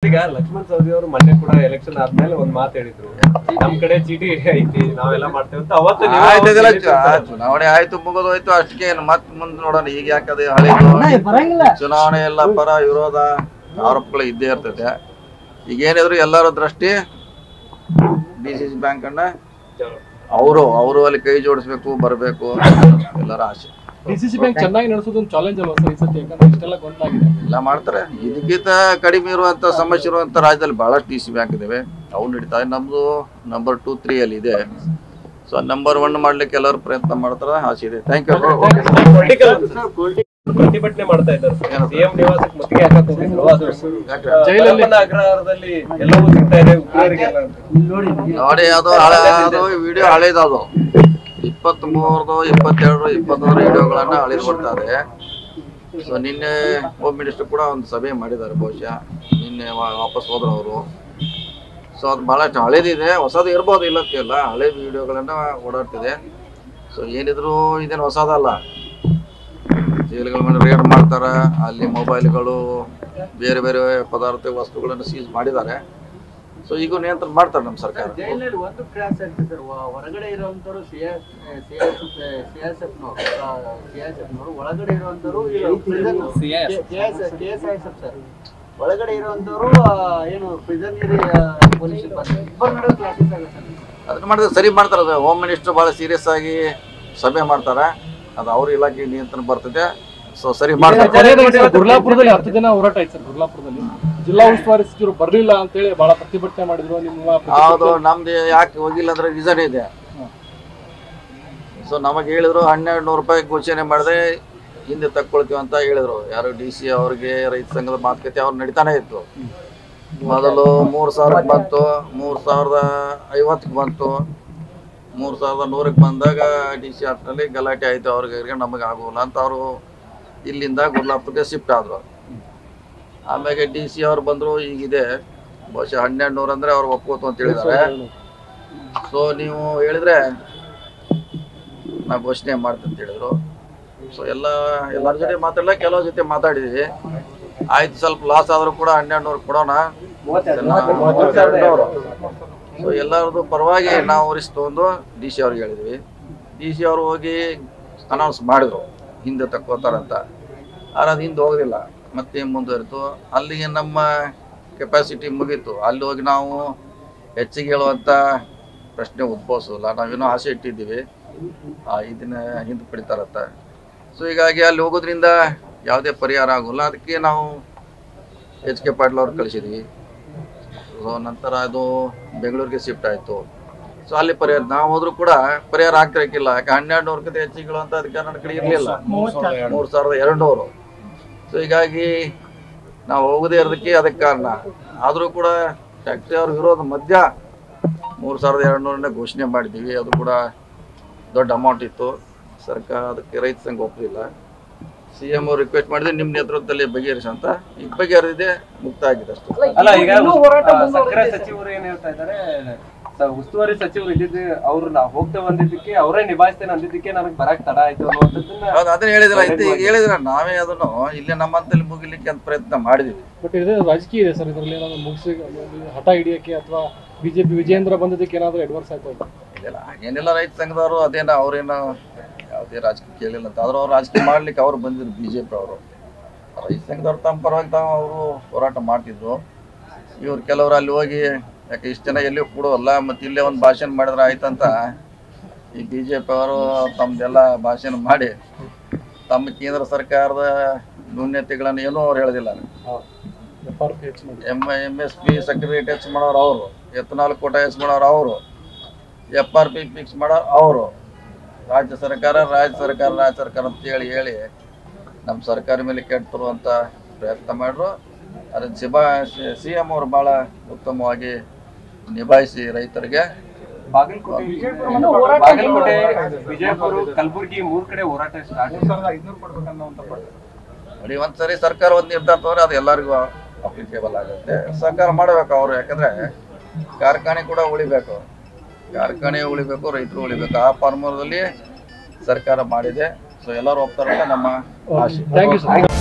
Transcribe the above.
ಈಗ ಲಕ್ಷ್ಮಣ್ ಸವದಿ ಅವರು ಮೊನ್ನೆ ಕೂಡ ಎಲೆಕ್ಷನ್ ಆದ್ಮೇಲೆ ಒಂದ್ ಮಾತು ಹೇಳಿದ್ರು, ನಮ್ ಕಡೆ ಚೀಟಿ ಐತಿ ನಾವೆಲ್ಲ ಮಾಡ್ತೇವೆ ಅಂತ. ಅವತ್ತು ಚುನಾವಣೆ ಆಯ್ತು, ಮುಗಿದೋಯ್ತು ಅಷ್ಟಕ್ಕೆ. ಮತ್ ಮುಂದೆ ನೋಡೋಣ. ಈಗ ಯಾಕದೆ ಹಳೆದು ಚುನಾವಣೆ ಎಲ್ಲ ಪರ ವಿರೋಧ ಆರೋಪಗಳು ಇದ್ದೇ ಇರ್ತದೆ. ಈಗ ಏನಿದ್ರು ಎಲ್ಲರ ದೃಷ್ಟಿ DCC ಬ್ಯಾಂಕ್ ಅನ್ನ ಅವರು ಅಲ್ಲಿ ಕೈ ಜೋಡಿಸ್ಬೇಕು, ಬರಬೇಕು ಎಲ್ಲರ ಆಸೆ. DCC ಬ್ಯಾಂಕ್ ಚೆನ್ನಾಗಿ ನಡೆಸೋದು ಒಂದು ಚಾಲೆಂಜ್ ಅಲ್ವಾ ಸರ್ ಈ ಸತಿ? ಯಾಕಂದ್ರೆ ಇಷ್ಟೆಲ್ಲ ಗೊಂದಲಾಗಿದೆ. ಎಲ್ಲ ಮಾಡ್ತಾರೆ. ಇದಕ್ಕಿಂತ ಕಡಿಮೆ ಇರುವಂತ ಸಮಸ್ಯೆ ಇರುವಂತ ರಾಜ್ಯದಲ್ಲಿ ಬಹಳಷ್ಟು DCC ಬ್ಯಾಂಕ್ ಇದಾವೆ, ಅವು ನಡೀತಾ. ನಮ್ದು ನಂಬರ್ 2, 3 ಅಲ್ಲಿ ಇದೆ. ಸೊ ನಂಬರ್ 1 ಮಾಡ್ಲಿಕ್ಕೆ ಎಲ್ಲರೂ ಪ್ರಯತ್ನ ಮಾಡ್ತಾರೆ, ಆಸೆ ಇದೆ. Thank you. ಪ್ರತಿಭಟನೆ ಮಾಡ್ತಾ ಇದ್ದಾರೆ ಸಿಎಂ ನಿವಾಸಕ್ಕೆ ಮುತ್ತಿಗೆ ಹಾಕಕ್ ಹೋಗಿದ್ರು. ಅದು ಅಗ್ರಹಾರದಲ್ಲಿ ಎಲ್ಲವೂ ಸಿಗ್ತಾ ಇದೆ ನೋಡಿ. ಅದು ವಿಡಿಯೋ ಹಳೇದು. ಅದು 23, 22, 23 ವಿಡಿಯೋಗಳನ್ನ ಹಳೇದು ಕೊಡ್ತಾರೆ. ಸೊ ನಿನ್ನೆ ಹೋಮ್ ಮಿನಿಸ್ಟರ್ ಕೂಡ ಒಂದು ಸಭೆ ಮಾಡಿದ್ದಾರೆ. ಬಹುಶಃ ನಿನ್ನೆ ವಾಪಸ್ ಹೋದ್ರು ಅವರು. ಸೊ ಅದು ಬಹಳಷ್ಟು ಹಳೇದಿದೆ. ಹೊಸದು ಇರ್ಬೋದು, ಇಲ್ಲತ್ತಿಲ್ಲ. ಹಳೇದು ವಿಡಿಯೋಗಳನ್ನ ಓಡಾಡ್ತಿದೆ. ಸೊ ಏನಿದ್ರು ಇದೇನು ಹೊಸದಲ್ಲ. ಜೈಲುಗಳ ಮೇಲೆ ರೇಡ್ ಮಾಡ್ತಾರೆ, ಅಲ್ಲಿ ಮೊಬೈಲ್ಗಳು, ಬೇರೆ ಬೇರೆ ಪದಾರ್ಥ ವಸ್ತುಗಳನ್ನು ಸೀಸ್ ಮಾಡಿದ್ದಾರೆ. ಸೊ ಈಗ ನಿಯಂತ್ರಣ ಮಾಡ್ತಾರೆ ನಮ್ಮ ಸರ್ಕಾರ. ಜೈಲಲ್ಲಿ ಒಂದು ಕ್ರಾಸ್ ಆಗ್ತದೆ ಸರ್. ಹೊರಗಡೆ ಇರುವಂತರು ಸಿಎಸ್ಎಫ್ನವರು, ಒಳಗಡೆ ಇರುವಂತರು ಸರ್. ಒಳಗಡೆ ಇರುವಂತವರು ಏನು ಪ್ರಿಸನರಿ ಪೊಲೀಸ್ ಇಬ್ಬರು ನಡುವೆ ಕ್ಲಾಸಸ್ ಆಗುತ್ತೆ. ಅದನ್ನ ಮಾಡಿದ್ರೆ ಸರಿ ಮಾಡ್ತಾರೆ. ಅದು ಹೋಮ್ ಮಿನಿಸ್ಟರ್ ಭಾಳ ಸೀರಿಯಸ್ ಆಗಿ ಸಭೆ ಮಾಡ್ತಾರೆ. ಅದು ಅವ್ರ ಇಲಾಖೆ ನಿಯಂತ್ರಣ ಬರ್ತದೆ. ಸೊ ಸರಿ ಮಾಡ್ತಾರೆ. ಗುರ್ಲಾಪುರದಲ್ಲಿ 10 ದಿನ ಹೋರಾಟ ಆಯ್ತು ಸರ್. ಗುರ್ಲಾಪುರದಲ್ಲಿ ಜಿಲ್ಲಾ ಉಸ್ತುವಾರಿ ಸಚಿವರು ಬರ್ಲಿಲ್ಲ ಅಂತ ಹೇಳಿ ಬಹಳ ಪ್ರತಿಭಟನೆ ಮಾಡಿದ್ರು. ಹೌದು, ನಮ್ದು ಯಾಕೆ ಹೋಗಿಲ್ಲ ಅಂದ್ರೆ ರೀಸನ್ ಇದೆ. ಸೊ ನಮಗೆ ಹೇಳಿದ್ರು 1200 ರೂಪಾಯಿ ಘೋಷಣೆ ಮಾಡಿದೆ, ಹಿಂದೆ ತಕ್ಕೊಳ್ತೀವಿ ಅಂತ ಹೇಳಿದ್ರು. ಯಾರು DC ಅವ್ರಿಗೆ ರೈತ ಸಂಘದ ಮಾತುಕತೆ ಅವ್ರು ನಡೀತಾನೆ ಇತ್ತು. ಮೊದಲು 3000 ಬಂತು, 3050 ಬಂತು, 3100 ಬಂದಾಗ DC ಆಫ್ನಲ್ಲಿ ಗಲಾಟೆ ಆಯ್ತು. ಅವ್ರಿಗೆ ನಮಗೆ ಆಗೋಲ್ಲ ಅಂತ ಅವರು ಇಲ್ಲಿಂದ ಗುರ್ಲಾಪುರಕ್ಕೆ ಶಿಫ್ಟ್ ಆದ್ರು. ಆಮೇಲೆ DC ಅವ್ರು ಬಂದರು. ಈಗಿದೆ ಬಹುಶಃ 1200 ಅಂದ್ರೆ ಅವ್ರು ಒಪ್ಕೋತು ಅಂತ ಹೇಳಿದ್ದಾರೆ. ಸೊ ನೀವು ಹೇಳಿದ್ರೆ ನಾ ಘೋಷಣೆ ಮಾಡ್ತೀನಿ ಅಂತ ಹೇಳಿದ್ರು. ಸೊ ಎಲ್ಲರ ಜೊತೆ ಮಾತಾಡಲ್ಲ, ಕೆಲವ್ರ ಜೊತೆ ಮಾತಾಡಿದ್ವಿ. ಆಯ್ತು, ಸ್ವಲ್ಪ ಲಾಸ್ ಆದ್ರೂ ಕೂಡ 1200 ಕೊಡೋಣ. ಸೊ ಎಲ್ಲರದು ಪರವಾಗಿ ನಾವು ರಿಸ್ಕ್ ತಗೊಂಡು DC ಅವ್ರಿಗೆ ಹೇಳಿದ್ವಿ. DC ಅವರು ಹೋಗಿ ಅನೌನ್ಸ್ ಮಾಡಿದ್ರು ಹಿಂದೆ ತಕ್ಕೋತಾರಂತ. ಆದ್ರೆ ಅದು ಹಿಂದೆ ಹೋಗೋದಿಲ್ಲ, ಮತ್ತೆ ಮುಂದುವರಿತು. ಅಲ್ಲಿಗೆ ನಮ್ಮ ಕೆಪಾಸಿಟಿ ಮುಗೀತು. ಅಲ್ಲಿ ಹೋಗಿ ನಾವು ಹೆಚ್ಚಿಗೆ ಹೇಳುವಂಥ ಪ್ರಶ್ನೆ ಉದ್ಭವಿಸೋಲ್ಲ. ನಾವೇನೋ ಆಸೆ ಇಟ್ಟಿದ್ದೀವಿ ಇದನ್ನ ಹಿಂದೆ ಪಡಿತಾರಂತ. ಸೊ ಹೀಗಾಗಿ ಅಲ್ಲಿ ಹೋಗೋದ್ರಿಂದ ಯಾವುದೇ ಪರಿಹಾರ ಆಗೋಲ್ಲ. ಅದಕ್ಕೆ ನಾವು HK ಪಾಟೀಲ್ ಅವ್ರು ಕಳಿಸಿದ್ವಿ. ಸೊ ನಂತರ ಅದು ಬೆಂಗಳೂರಿಗೆ ಶಿಫ್ಟ್ ಆಯಿತು. ಸೊ ಅಲ್ಲಿ ಪರಿಹಾರ ನಾವು ಹೋದ್ರೂ ಕೂಡ ಪರಿಹಾರ ಆಗ್ತಿರಕ್ಕಿಲ್ಲ. ಯಾಕೆ 1200ಕ್ಕಿಂತ ಹೆಚ್ಚಿಗೆ ಅಂತ ಅದಕ್ಕೆ ನನ್ನ ಕಡೆ ಇರಲಿಲ್ಲ, 3200. ಸೊ ಹೀಗಾಗಿ ನಾವು ಹೋಗದೇ ಇರೋದಕ್ಕೆ ಅದಕ್ಕೆ ಕಾರಣ. ಆದರೂ ಕೂಡ ಫ್ಯಾಕ್ಟ್ರಿ ಅವ್ರ ವಿರೋಧ ಮಧ್ಯ 3200 ಘೋಷಣೆ ಮಾಡಿದ್ದೀವಿ. ಅದು ಕೂಡ ದೊಡ್ಡ ಅಮೌಂಟ್ ಇತ್ತು. ಸರ್ಕಾರ ಅದಕ್ಕೆ ರೈತ ಸಂಘ ಒಪ್ಪಲಿಲ್ಲ. CM ಅವ್ರು ರಿಕ್ವೆಸ್ಟ್ ಮಾಡಿದ್ರೆ ನಿಮ್ಮ ನೇತೃತ್ವದಲ್ಲಿ ಬಗೆಹರಿಸಿ ಅಂತ. ಈಗ ಬಗೆಹರಿದಿದೆ, ಮುಕ್ತ ಆಗಿದೆ ಅಷ್ಟೇ. ಅಲ್ಲ, ಈಗ ಸಕ್ಕರೆ ಸಚಿವರು ಏನ್ ಹೇಳ್ತಾ ಇದ್ದಾರೆ, ಉಸ್ತುವಾರಿ ಸಚಿವರು ಇದ್ದಿದ್ದು ಅವ್ರು ನಾವು ಹೋಗ್ತೇವೆ ಅಂದಿದ್ದಕ್ಕೆ, ಅವರೇ ನಿಭಾಯಿಸ್ತೇನೆ ಅಂದಿದ್ದಕ್ಕೆ ನನಗೆ ಬರಕ್ ತಡ ಆಯ್ತು ಅನ್ನುವಂಥದ್ದನ್ನ. ಹೌದು, ಅದನ್ನ ಹೇಳಿದ್ರ. ಈಗ ಹೇಳಿದ್ರ ನಾವೇ ಅದನ್ನು ಇಲ್ಲೇ ನಮ್ಮಂತಲ್ಲಿ ಮುಗಿಲಿಕ್ಕೆ ಅಂತ ಪ್ರಯತ್ನ ಮಾಡಿದ್ವಿ. ಬಟ್ ಇದು ರಾಜಕೀಯ ಇದೆ ಸರ್. ಇದರಲ್ಲಿ ಏನಾದ್ರು ಮುಗಿಸಿ ಹಠ ಹಿಡಿಯಕ್ಕೆ ಅಥವಾ BJP ವಿಜಯೇಂದ್ರ ಬಂದದಕ್ಕೆ ಏನಾದ್ರು ಅಡ್ವಾನ್ಸ್ ಆಗ್ತದೆ? ಇಲ್ಲ, ಹಾಗೇನಿಲ್ಲ. ರೈತ ಸಂಘದವರು ಅದೇನ ಅವ್ರೇನೋ ಯಾವುದೇ ರಾಜಕೀಯ ಕೇಳಿಲ್ಲ ಅಂತ. ಆದ್ರೂ ಅವ್ರು ರಾಜಕೀಯ ಮಾಡ್ಲಿಕ್ಕೆ ಅವ್ರು ಬಂದಿದ್ರು. BJP ಅವರು ರೈತ ಸಂಘದವ್ರು ತಮ್ಮ ಪರವಾಗಿ ಅವರು ಹೋರಾಟ ಮಾಡ್ತಿದ್ರು. ಇವ್ರು ಕೆಲವರು ಅಲ್ಲಿ ಹೋಗಿ ಯಾಕೆ ಇಷ್ಟು ಜನ ಎಲ್ಲಿ ಕೊಡೋಲ್ಲ, ಮತ್ತು ಇಲ್ಲೇ ಒಂದು ಭಾಷಣ ಮಾಡಿದ್ರೆ ಆಯ್ತಂತ ಈ BJP ಅವರು ತಮ್ಮದೆಲ್ಲ ಭಾಷಣ ಮಾಡಿ ತಮ್ಮ ಕೇಂದ್ರ ಸರ್ಕಾರದ ನ್ಯೂನ್ಯತೆಗಳನ್ನು ಏನೂ ಅವ್ರು ಹೇಳೋದಿಲ್ಲ. MSP ಸಕ್ಕರೆ ರೇಟ್ ಹೆಚ್ಚು ಮಾಡೋರು ಅವರು, ಎಥನಾಲ್ ಕೋಟ ಹೆಚ್ಚು ಮಾಡೋರು ಅವರು, FRP ಫಿಕ್ಸ್ ಮಾಡೋರು ಅವರು. ರಾಜ್ಯ ಸರ್ಕಾರ ಅಂತ ಹೇಳಿ ನಮ್ಮ ಸರ್ಕಾರ ಮೇಲೆ ಕೆಟ್ಟರುವಂಥ ಪ್ರಯತ್ನ ಮಾಡ್ರು. ಅದನ್ನು CM ಅವರು ಭಾಳ ಉತ್ತಮವಾಗಿ ನಿಭಾಯಿಸಿ ರೈತರಿಗೆ. ಬಾಗಲಕೋಟೆ, ವಿಜಯಪುರ, ಕಲಬುರಗಿ 3 ಕಡೆ ಹೋರಾಟ ಸ್ಟಾರ್ಟ್. ನೋಡಿ, ಒಂದ್ಸರಿ ಸರ್ಕಾರ ಒಂದು ನಿರ್ಧಾರ ತಗೊಂಡ್ರೆ ಅದು ಎಲ್ಲರಿಗೂ ಅಪ್ಲಿಕೇಬಲ್ ಆಗುತ್ತೆ. ಸರ್ಕಾರ ಮಾಡಬೇಕು ಅವರು. ಯಾಕಂದ್ರೆ ಕಾರ್ಖಾನೆ ಕೂಡ ಉಳಿಬೇಕು, ರೈತರು ಉಳಿಬೇಕು. ಆ ಫಾರ್ಮರ್ದಲ್ಲಿ ಸರ್ಕಾರ ಮಾಡಿದೆ. ಸೊ ಎಲ್ಲರೂ ಒಪ್ತಾರಂತ ನಮ್ಮ ಆಶೆ. Thank you sir.